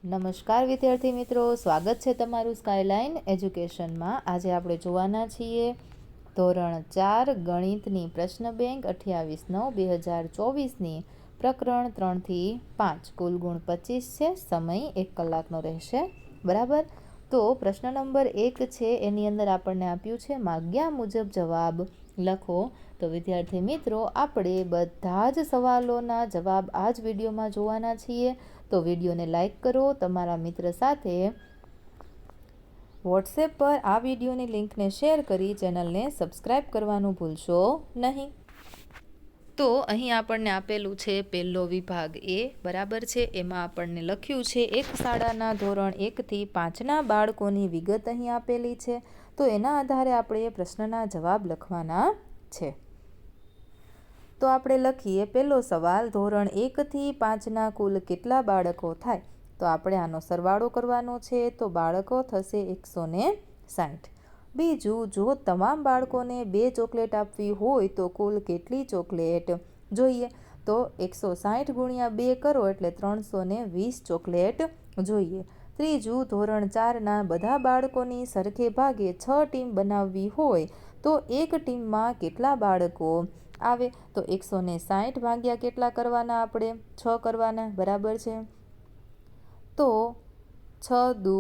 નમસ્કાર વિદ્યાર્થી મિત્રો, સ્વાગત છે તમારું સ્કાયલાઇન એજ્યુકેશનમાં। આજે આપણે જોવાના છીએ ધોરણ 4 ગણિતની પ્રશ્ન બેંક 28/9/2024ની પ્રકરણ 3થી 5। કુલ ગુણ 25 છે, સમય 1 કલાકનો રહેશે, બરાબર। તો પ્રશ્ન નંબર 1 છે, એની અંદર આપણને આપ્યું છે માગ્યા મુજબ જવાબ લખો। તો વિદ્યાર્થી મિત્રો, આપણે બધા જ સવાલોના જવાબ આ જ વિડીયોમાં જોવાના છીએ। તો વિડીયોને લાઈક કરો, તમારા મિત્ર સાથે વોટ્સએપ પર આ વિડીયોની લિંકને શેર કરી ચેનલને સબસ્ક્રાઈબ કરવાનું ભૂલશો નહીં। તો અહીં આપણને આપેલું છે પહેલો વિભાગ એ, બરાબર છે। એમાં આપણને લખ્યું છે એક શાળાના ધોરણ 1થી 5ના બાળકોની વિગત અહીં આપેલી છે। તો એના આધારે આપણે પ્રશ્નના જવાબ લખવાના છે। તો આપણે લખીએ પહેલો સવાલ, ધોરણ 1થી 5ના કુલ કેટલા બાળકો થાય? તો આપણે આનો સરવાળો કરવાનો છે, તો બાળકો થશે 160। બીજું, જો તમામ બાળકોને 2 ચોકલેટ આપવી હોય તો કુલ કેટલી ચોકલેટ જોઈએ? તો 160 ગુણ્યા 2 કરો એટલે 320 ચોકલેટ જોઈએ। ત્રીજું, ધોરણ 4ના બધા બાળકોની સરખે ભાગે 6 ટીમ બનાવવી હોય તો એક ટીમમાં કેટલા બાળકો આવે? તો 160 ભાગ્યા કેટલા કરવાના? આપણે 6 કરવાના, બરાબર છે। તો 6 દુ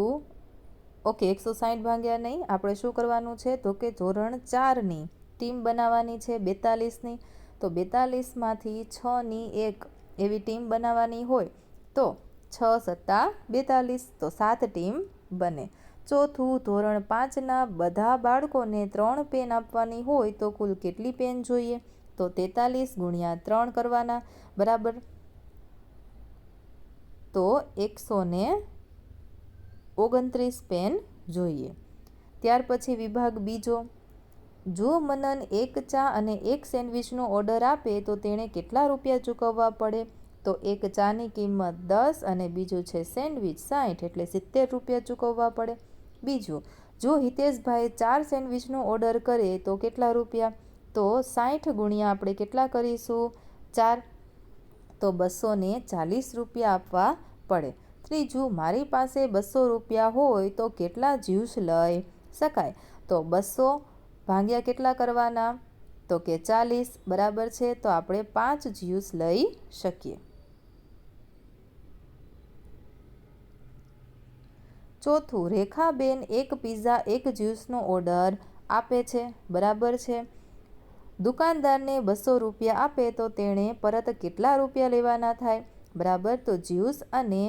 160 ભાગ્યા નહીં, આપણે શું કરવાનું છે? તો કે ધોરણ 4ની ટીમ બનાવવાની છે 42ની। તો 42માંથી 6ની એક એવી ટીમ બનાવવાની હોય તો 6 સત્તા 42, તો 7 ટીમ બને। ચોથું, ધોરણ 5ના બધા બાળકોને 3 પેન આપવાની હોય તો કુલ કેટલી પેન જોઈએ? તો 43 ગુણ્યા 3 કરવાના, બરાબર। તો 129 પેન જોઈએ। ત્યાર પછી વિભાગ બીજો, જો મનન 1 ચા અને 1 સેન્ડવિચનો ઓર્ડર આપે તો તેણે કેટલા રૂપિયા ચૂકવવા પડે? તો એક ચાની કિંમત 10 અને બીજું છે સેન્ડવિચ 60, એટલે 70 રૂપિયા ચૂકવવા પડે। બીજું, જો હિતેશભાઈ 4 સેન્ડવિચનો ઓર્ડર કરે તો કેટલા રૂપિયા? તો 60 ગુણ્યા આપણે કેટલા કરીશું? 4, તો 240 રૂપિયા આપવા પડે। ત્રીજું, મારી પાસે 200 રૂપિયા હોય તો કેટલા જ્યુસ લઈ શકાય? તો 200 ભાગ્યા કેટલા કરવાના? તો કે 40, બરાબર છે। તો આપણે 5 જ્યુસ લઈ શકીએ। ચોથું, રેખાબેન 1 પિઝા 1 જ્યુસનો ઓર્ડર આપે છે, બરાબર છે। દુકાનદારને 200 રૂપિયા આપે તો તેણે પરત કેટલા રૂપિયા લેવાના થાય? બરાબર, તો જ્યુસ અને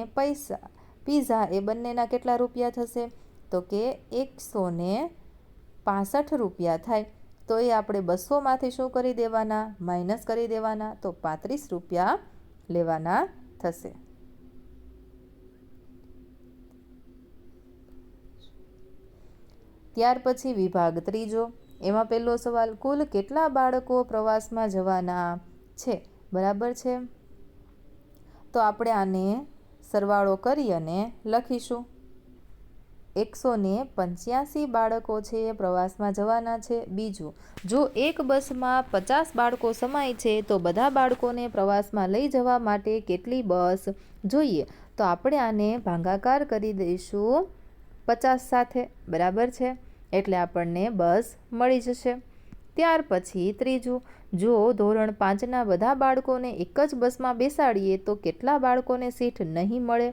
પિઝા એ બંનેના કેટલા રૂપિયા થશે? તો કે 165 રૂપિયા થાય। તો એ આપણે 200માંથી શું કરી દેવાના? માઇનસ કરી દેવાના, તો 35 રૂપિયા લેવાના થશે। ત્યાર પછી વિભાગ ત્રીજો, એમાં પહેલો સવાલ, કુલ કેટલા બાળકો પ્રવાસમાં જવાના છે? બરાબર છે। તો આપણે આને સરવાળો કરી અને લખીશું। 185 બાળકો છે એ પ્રવાસમાં જવાના છે। બીજું, જો એક બસમાં 50 બાળકો સમાય છે તો બધા બાળકોને પ્રવાસમાં લઈ જવા માટે કેટલી બસ જોઈએ? તો આપણે આને ભાગાકાર કરી દઈશું 50 સાથે, બરાબર છે, એટલે આપણને બસ મળી જશે। ત્યાર પછી ત્રીજું, જો ધોરણ 5ના બધા બાળકોને એક જ બસમાં બેસાડીએ તો કેટલા બાળકોને સીટ નહીં મળે?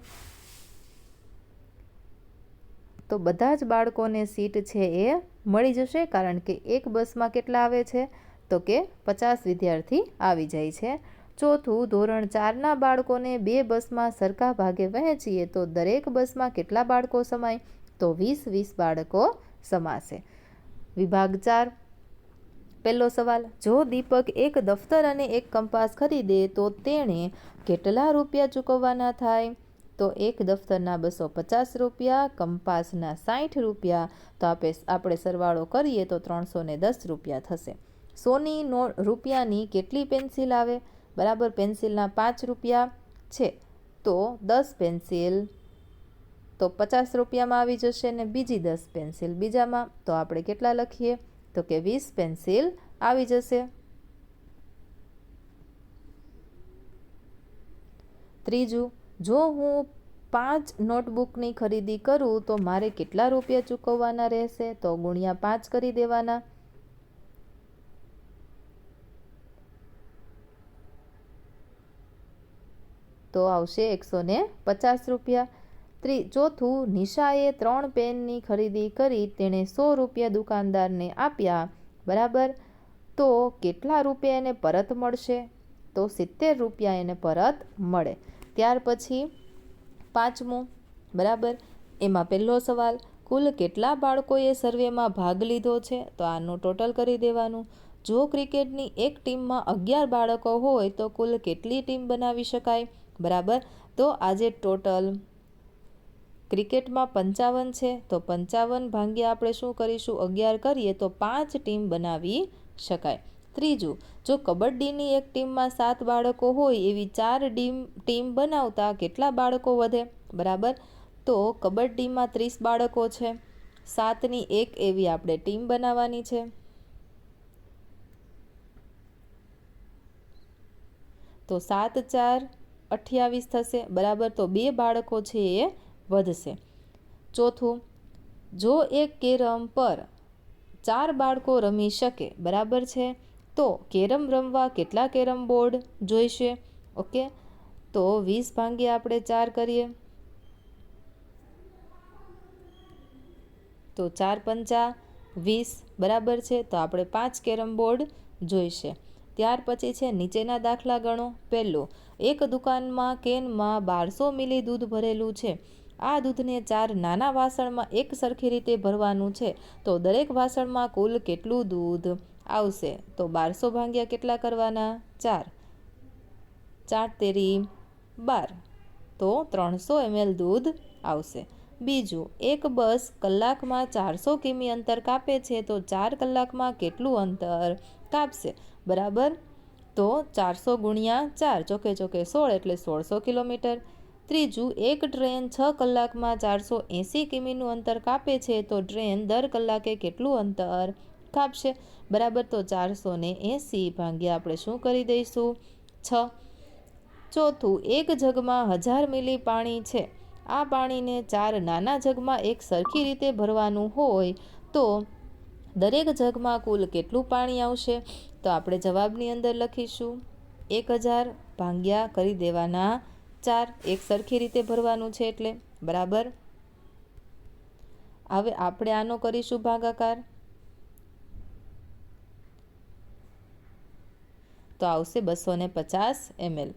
તો બધા જ બાળકોને સીટ છે એ મળી જશે, કારણ કે એક બસમાં કેટલા આવે છે? તો કે 50 વિદ્યાર્થી આવી જાય છે। ચોથું, ધોરણ 4ના બાળકોને 2 બસમાં સરખા ભાગે વહેંચીએ તો દરેક બસમાં કેટલા બાળકો સમાય? તો 20 બાળકો સમાશે। વિભાગ 4, પહેલો સવાલ, જો દીપક એક દફતર અને એક કંપાસ ખરીદે તો તેણે કેટલા રૂપિયા ચૂકવવાના થાય? તો એક દફતરના 250 રૂપિયા, કંપાસના 60 રૂપિયા, તો આપણે સરવાળો કરીએ તો 310 રૂપિયા થશે। સોની રૂપિયાની કેટલી પેન્સિલ આવે? બરાબર, પેન્સિલના 5 રૂપિયા છે તો 10 પેન્સિલ તો 50 રૂપિયામાં આવી જશે, ને બીજી 10 પેન્સિલ બીજામાં, તો આપણે કેટલા લખીએ? તો કે 20 પેન્સિલ આવી જશે। ત્રીજું, જો હું 5 નોટબુકની ખરીદી કરું તો મારે કેટલા રૂપિયા ચૂકવવાના રહેશે? તો ગુણ્યા 5 કરી દેવાના. તો આવશે 150 રૂપિયા. ચોથું, નિશાએ 3 પેનની ખરીદી કરી, તેણે 100 રૂપિયા દુકાનદારને આપ્યા, બરાબર. તો કેટલા રૂપિયા એને પરત મળશે? તો 70 રૂપિયા એને પરત મળે. ત્યાર પછી પાંચમું, બરાબર, એમાં પહેલો સવાલ, કુલ કેટલા બાળકોએ સર્વેમાં ભાગ લીધો છે? તો આનું ટોટલ કરી દેવાનું. જો ક્રિકેટની એક ટીમમાં 11 બાળકો હોય તો કુલ કેટલી ટીમ બનાવી શકાય? બરાબર. તો આજે ટોટલ ક્રિકેટમાં 55 છે, તો 55 ભાગ્યા આપણે શું કરીશું? 11 કરીએ તો 5 ટીમ બનાવી શકાય. ત્રીજું, જો કબડ્ડીની એક ટીમમાં 7 બાળકો હોય એવી 4 ટીમ બનાવતા કેટલા બાળકો વધે? બરાબર. તો કબડ્ડીમાં 30 બાળકો છે, 7ની એક એવી આપણે ટીમ બનાવવાની છે. તો 7 4 28 થશે, બરાબર. તો 2 બાળકો છે એ વધશે. ચોથું, જો એક કેરમ પર 4 બાળકો રમી શકે, બરાબર છે, તો કેરમ રમવા કેટલા કેરમ બોર્ડ જોઈશે? ઓકે. તો 20 ભાગ્યા આપણે 4 કરીએ તો 4 પંચા 20, બરાબર છે. તો આપણે 5 કેરમ બોર્ડ જોઈશે. ત્યાર પછી છે નીચેના દાખલા ગણો. પહેલો, એક દુકાનમાં કેનમાં 1200 મિલી દૂધ ભરેલું છે. આ દૂધને 4 નાના વાસણમાં એક સરખી રીતે ભરવાનું છે. તો દરેક વાસણમાં કુલ કેટલું દૂધ આવશે? તો 1200 ભાગ્યા કેટલા કરવાના? 4. 4 તેરી 12. તો 300 ml દૂધ આવશે. બીજું, એક બસ કલાકમાં 400 કિમી અંતર કાપે છે, તો 4 કલાકમાં કેટલું અંતર કાપશે? બરાબર. તો 400 ગુણ્યા 4, ચોકે ચોકે 16 એટલે 1600 કિલોમીટર. ત્રીજું, એક ટ્રેન 6 કલાકમાં 480 કિમીનું અંતર કાપે છે, તો ટ્રેન દર કલાકે કેટલું અંતર કાપશે? બરાબર. તો 480 ભાગ્યા આપણે શું કરી દઈશું? 6. ચોથું, એક જગમાં 1000 મિલી પાણી છે. આ પાણીને 4 નાના જગમાં એક સરખી રીતે ભરવાનું હોય તો દરેક જગમાં કુલ કેટલું પાણી આવશે? તો આપણે જવાબની અંદર લખીશું 1000 ભાગ્યા કરી દેવાના 4, એક સરખી રીતે ભરવાનું છે એટલે, બરાબર. હવે આપણે આનો કરીશું ભાગાકાર. તો આવશે 250 ml.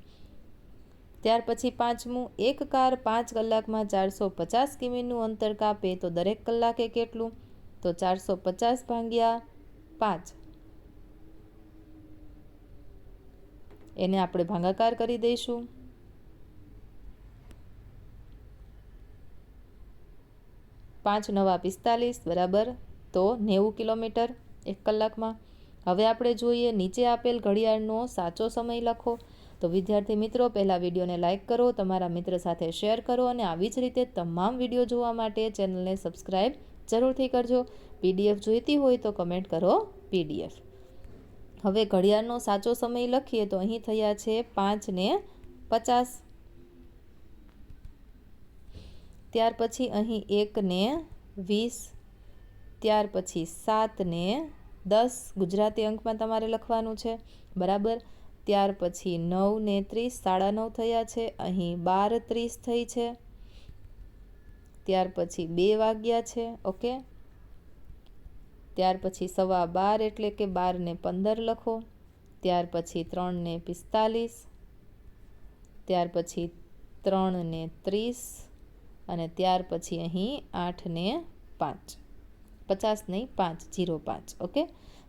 ત્યાર પછી પાંચમું, એક કાર 5 કલાકમાં 450 કિમીનું અંતર કાપે તો દરેક કલાકે કેટલું? તો 450 ભાગ્યા 5, એને આપણે ભાગાકાર કરી દઈશું. પાંચ નવા 45, બરાબર. તો 90 કિલોમીટર એક કલાકમાં. હવે આપણે જોઈએ નીચે આપેલ ઘડિયાળનો સાચો સમય લખો. તો વિદ્યાર્થી મિત્રો, પહેલાં વિડીયોને લાઇક કરો, તમારા મિત્ર સાથે શેર કરો અને આવી જ રીતે તમામ વિડીયો જોવા માટે ચેનલને સબસ્ક્રાઈબ જરૂરથી કરજો. PDF જોઈતી હોય તો કમેન્ટ કરો PDF. હવે ઘડિયાળનો સાચો સમય લખીએ તો અહીં થયા છે 5:50. ત્યાર પછી અહીં 1:20, ત્યાર પછી 7:10 ગુજરાતી અંકમાં તમારે લખવાનું છે, બરાબર. ત્યાર પછી 9:30, 9:30 થયા છે. અહીં 12:30 થઈ છે. ત્યાર પછી 2 વાગ્યા છે. ઓકે. ત્યાર પછી 12:15 એટલે કે 12:15 લખો. ત્યાર પછી 3:45, ત્યાર પછી 3:30 અને ત્યાર પછી અહીં 8:05, 50 નહીં 5:05. ઓકે.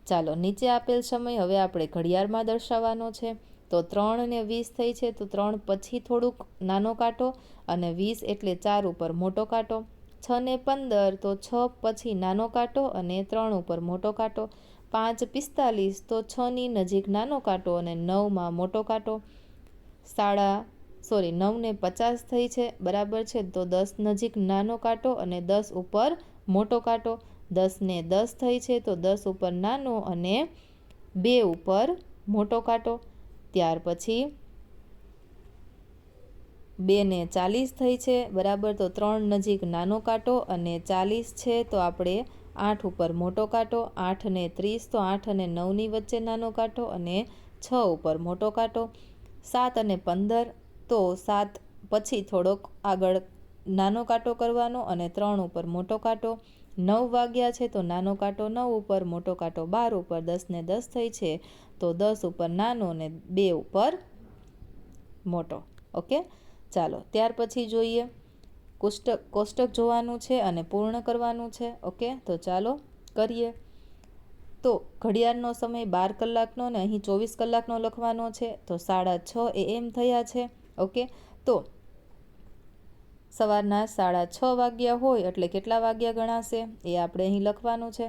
ચાલો, નીચે આપેલ સમય હવે આપણે ઘડિયાળમાં દર્શાવવાનો છે. તો 3:20 થઈ છે, તો 3 પછી થોડુંક નાનો કાંટો અને 20 એટલે 4 ઉપર મોટો કાંટો. 6:15 તો 6 પછી નાનો કાંટો અને 3 ઉપર મોટો કાંટો. 5:45 તો 6ની નજીક નાનો કાંટો અને 9માં મોટો કાંટો. 9:50 થઈ છે, બરાબર છે. તો 10 નજીક નાનો કાંટો અને 10 ઉપર મોટો કાંટો. 10:10 થઈ છે, તો 10 ઉપર નાનો અને 2 ઉપર મોટો કાંટો. ત્યાર પછી 2:40 થઈ છે, બરાબર. તો 3 નજીક નાનો કાંટો અને 40 છે તો આપણે 8 ઉપર મોટો કાંટો, 8:30 તો 8 અને 9ની વચ્ચે નાનો કાંટો અને 6 ઉપર મોટો કાંટો, 7:15 તો 7 પછી થોડોક આગળ નાનો કાંટો કરવાનો અને 3 ઉપર મોટો કાંટો, 9 વાગ્યા છે તો નાનો કાંટો 9 ઉપર, મોટો કાંટો 12 ઉપર, 10:10 થઈ છે તો 10 ઉપર નાનો અને 2 ઉપર મોટો. ઓકે, ચાલો ત્યાર પછી જોઈએ કોષ્ટક જોવાનું છે અને પૂર્ણ કરવાનું છે. ઓકે, તો ચાલો કરીએ. તો ઘડિયાળનો સમય 12 કલાકનો અને અહીં 24 કલાકનો લખવાનો છે. તો 6:30 AM થયા છે. ઓકે, તો સવારના 6:30 વાગ્યા હોય એટલે કેટલા વાગ્યા ગણાશે એ આપણે અહીં લખવાનું છે.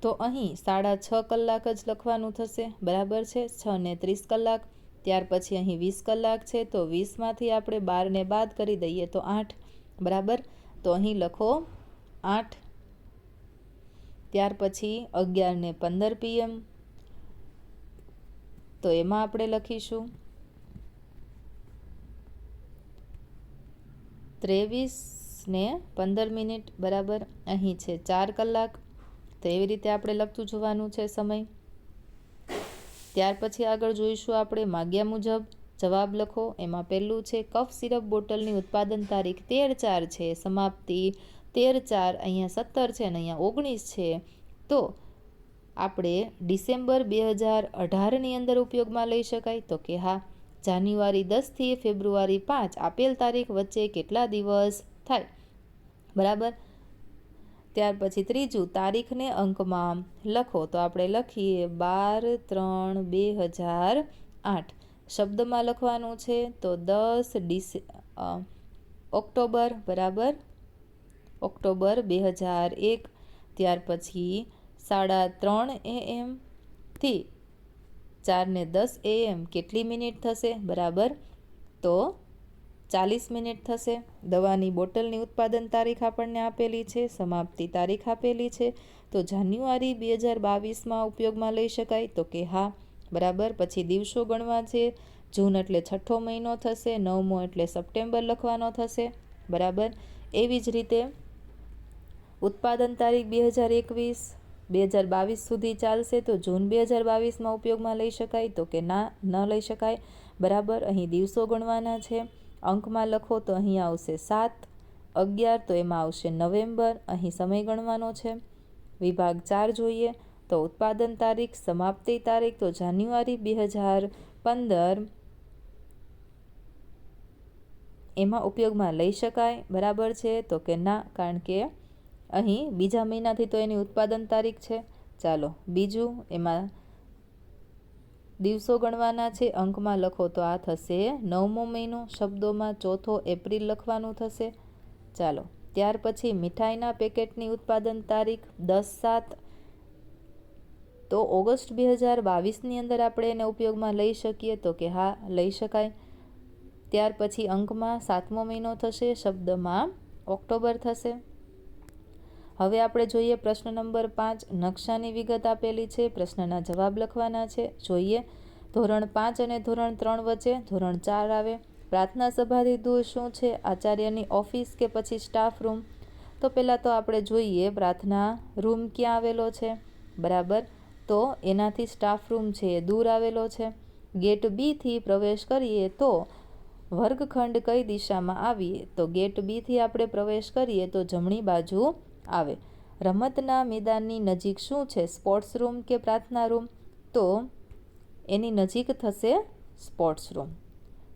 તો અહીં 6:30 કલાક જ લખવાનું થશે, બરાબર છે. 6:30 કલાક. ત્યાર પછી અહીં 20 કલાક છે તો 20માંથી આપણે 12ને બાદ કરી દઈએ તો 8, બરાબર. તો અહીં લખો 8. ત્યાર પછી 11:15 PM તો એમાં આપણે લખીશું 23:15, બરાબર. અહીં છે 4 કલાક. તો એવી રીતે આપણે લખતું જવાનું છે સમય. ત્યાર પછી આગળ જોઈશું આપણે માગ્યા મુજબ જવાબ લખો. એમાં પહેલું છે કફ સિરપ બોટલની ઉત્પાદન તારીખ 13/4 છે, સમાપ્તિ 13/4, અહીંયા 17 છે અને અહીંયા 19 છે. તો આપણે ડિસેમ્બર 2018ની અંદર ઉપયોગમાં લઈ શકાય. તો કે હા. જાન્યુઆરી 10 થી ફેબ્રુઆરી 5 આપેલ તારીખ વચ્ચે કેટલા દિવસ થાય, બરાબર. ત્યાર પછી ત્રીજું તારીખને અંકમાં લખો. તો આપણે લખીએ 12/3/2008. શબ્દમાં લખવાનું છે તો 10 ઓક્ટોબર, બરાબર, ઓક્ટોબર 2001. ત્યાર પછી 3:30 AM થી 4:10 AM કેટલી મિનિટ થશે, બરાબર. તો 40 મિનિટ થશે. દવાની બોટલની ઉત્પાદન તારીખ આપણને આપેલી છે, સમાપ્તિ તારીખ આપેલી છે. તો જાન્યુઆરી 2022માં ઉપયોગમાં લઈ શકાય. તો કે હા, બરાબર. પછી દિવસો ગણવા છે. જૂન એટલે 6થો મહિનો થશે, 9મો એટલે સપ્ટેમ્બર લખવાનો થશે, બરાબર. એવી જ રીતે ઉત્પાદન તારીખ 2022 સુધી ચાલશે તો જૂન 2022માં ઉપયોગમાં લઈ શકાય. તો કે ના, ન લઈ શકાય, બરાબર. અહીં દિવસો ગણવાના છે. અંકમાં લખો તો અહીં આવશે 7, 11 તો એમાં આવશે નવેમ્બર. અહીં સમય ગણવાનો છે. વિભાગ 4 જોઈએ તો ઉત્પાદન તારીખ, સમાપ્તિ તારીખ તો જાન્યુઆરી 2015 એમાં ઉપયોગમાં લઈ શકાય, બરાબર છે. તો કે ના, કારણ કે અહીં બીજા મહિનાથી તો એની ઉત્પાદન તારીખ છે. ચાલો બીજું, એમાં દિવસો ગણવાના છે. અંકમાં લખો તો આ થશે 9મો મહિનો. શબ્દોમાં 4 એપ્રિલ લખવાનું થશે. ચાલો ત્યાર પછી મીઠાઈના પેકેટની ઉત્પાદન તારીખ 10/7 તો ઓગસ્ટ 2022ની અંદર આપણે એને ઉપયોગમાં લઈ શકીએ. તો કે હા, લઈ શકાય. ત્યાર પછી અંકમાં 7મો મહિનો થશે, શબ્દમાં ઓક્ટોબર થશે. હવે આપણે જોઈએ પ્રશ્ન નંબર 5. નકશાની વિગત આપેલી છે, પ્રશ્નના જવાબ લખવાના છે. જોઈએ ધોરણ 5 અને ધોરણ 3 વચ્ચે ધોરણ 4 આવે. પ્રાર્થના સભાથી દૂર શું છે, આચાર્યની ઓફિસ કે પછી સ્ટાફ રૂમ. તો પહેલાં તો આપણે જોઈએ પ્રાર્થના રૂમ ક્યાં આવેલો છે, બરાબર. તો એનાથી સ્ટાફ રૂમ છે એ દૂર આવેલો છે. ગેટ બીથી પ્રવેશ કરીએ તો વર્ગખંડ કઈ દિશામાં આવીએ, તો ગેટ બીથી આપણે પ્રવેશ કરીએ તો જમણી બાજુ આવે. રમતના મેદાનની નજીક શું છે, સ્પોર્ટ્સ રૂમ કે પ્રાર્થના રૂમ, તો એની નજીક થશે સ્પોર્ટ્સ રૂમ.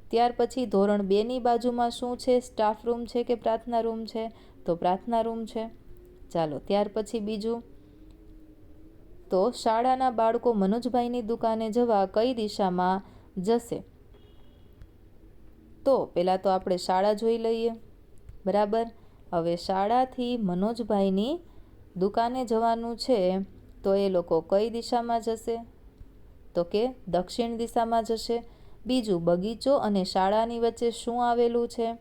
ત્યાર પછી ધોરણ 2ની બાજુમાં શું છે, સ્ટાફ રૂમ છે કે પ્રાર્થના રૂમ છે, તો પ્રાર્થના રૂમ છે. ચાલો ત્યાર પછી બીજું, તો શાળાના બાળકો મનોજભાઈની દુકાને જવા કઈ દિશામાં જશે. તો પહેલાં તો આપણે શાળા જોઈ લઈએ, બરાબર. હવે શાળાથી મનોજભાઈની દુકાને જવાનું છે તો એ લોકો કઈ દિશામાં જશે, તો કે દક્ષિણ દિશામાં જશે. બીજું, બગીચો અને શાળાની વચ્ચે શું આવેલું છે,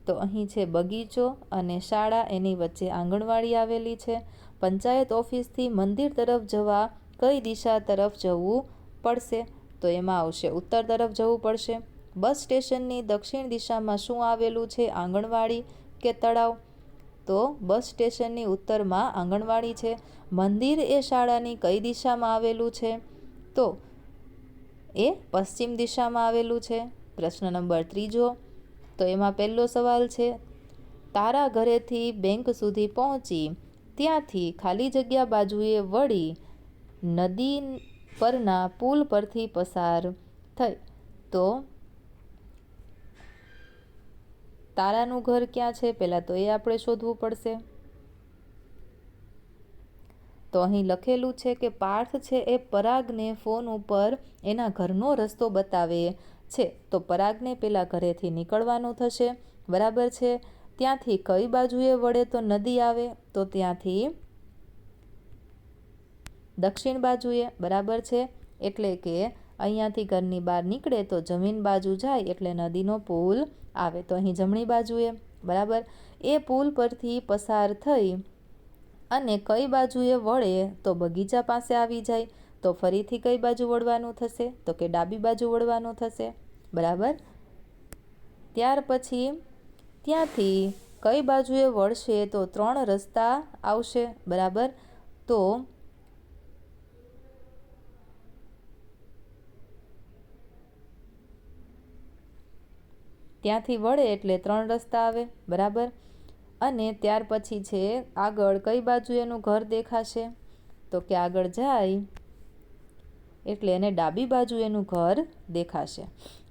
તો અહીં છે બગીચો અને શાળા, એની વચ્ચે આંગણવાડી આવેલી છે. પંચાયત ઓફિસથી મંદિર તરફ જવા કઈ દિશા તરફ જવું પડશે, તો એમાં આવશે ઉત્તર તરફ જવું પડશે. બસ સ્ટેશનની દક્ષિણ દિશામાં શું આવેલું છે? આંગણવાડી કે તળાવ? તો બસ સ્ટેશનની ઉત્તરમાં આંગણવાડી છે. મંદિર એ શાળાની કઈ દિશામાં આવેલું છે? તો એ પશ્ચિમ દિશામાં આવેલું છે. પ્રશ્ન નંબર 3, તો એમાં પહેલો સવાલ છે, તારા ઘરેથી બેંક સુધી પહોંચી ત્યાંથી ખાલી જગ્યા બાજુએ વળી નદી પરના પુલ પરથી પસાર થઈ. તો તારાનું ઘર ક્યાં છે? પહેલાં તો એ આપણે શોધવું પડશે. તો અહીં લખેલું છે કે પાર્થ છે એ પરાગને ફોન ઉપર એના ઘરનો રસ્તો બતાવે છે. તો પરાગને પહેલાં ઘરેથી નીકળવાનું થશે, બરાબર છે. ત્યાંથી કઈ બાજુએ વળે તો નદી આવે? તો ત્યાંથી દક્ષિણ બાજુએ, બરાબર છે. એટલે કે અહીંયાથી ઘરની બહાર નીકળે તો જમીન બાજુ જાય એટલે નદીનો પુલ આવે. તો અહીં જમણી બાજુએ, બરાબર. એ પુલ પરથી પસાર થઈ અને કઈ બાજુએ વળે તો બગીચા પાસે આવી જાય. તો ફરીથી કઈ બાજુ વળવાનું થશે? તો કે ડાબી બાજુ વળવાનું થશે, બરાબર. ત્યાર પછી ત્યાંથી કઈ બાજુએ વળશે તો 3 રસ્તા આવશે, બરાબર. તો ત્યાંથી વળે એટલે 3 રસ્તા આવે, બરાબર. અને ત્યાર પછી છે આગળ કઈ બાજુ એનું ઘર દેખાશે? તો કે આગળ જાય એટલે એને ડાબી બાજુ એનું ઘર દેખાશે.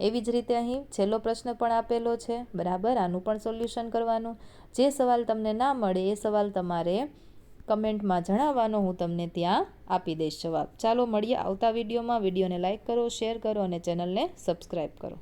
એવી જ રીતે અહીં છેલ્લો પ્રશ્ન પણ આપેલો છે, બરાબર. આનું પણ સોલ્યુશન કરવાનું. જે સવાલ તમને ના મળે એ સવાલ તમારે કમેન્ટમાં જણાવવાનો, હું તમને ત્યાં આપી દઈશ જવાબ. ચાલો મળીએ આવતા વિડીયોમાં. વિડીયોને લાઇક કરો, શેર કરો અને ચેનલને સબસ્ક્રાઈબ કરો.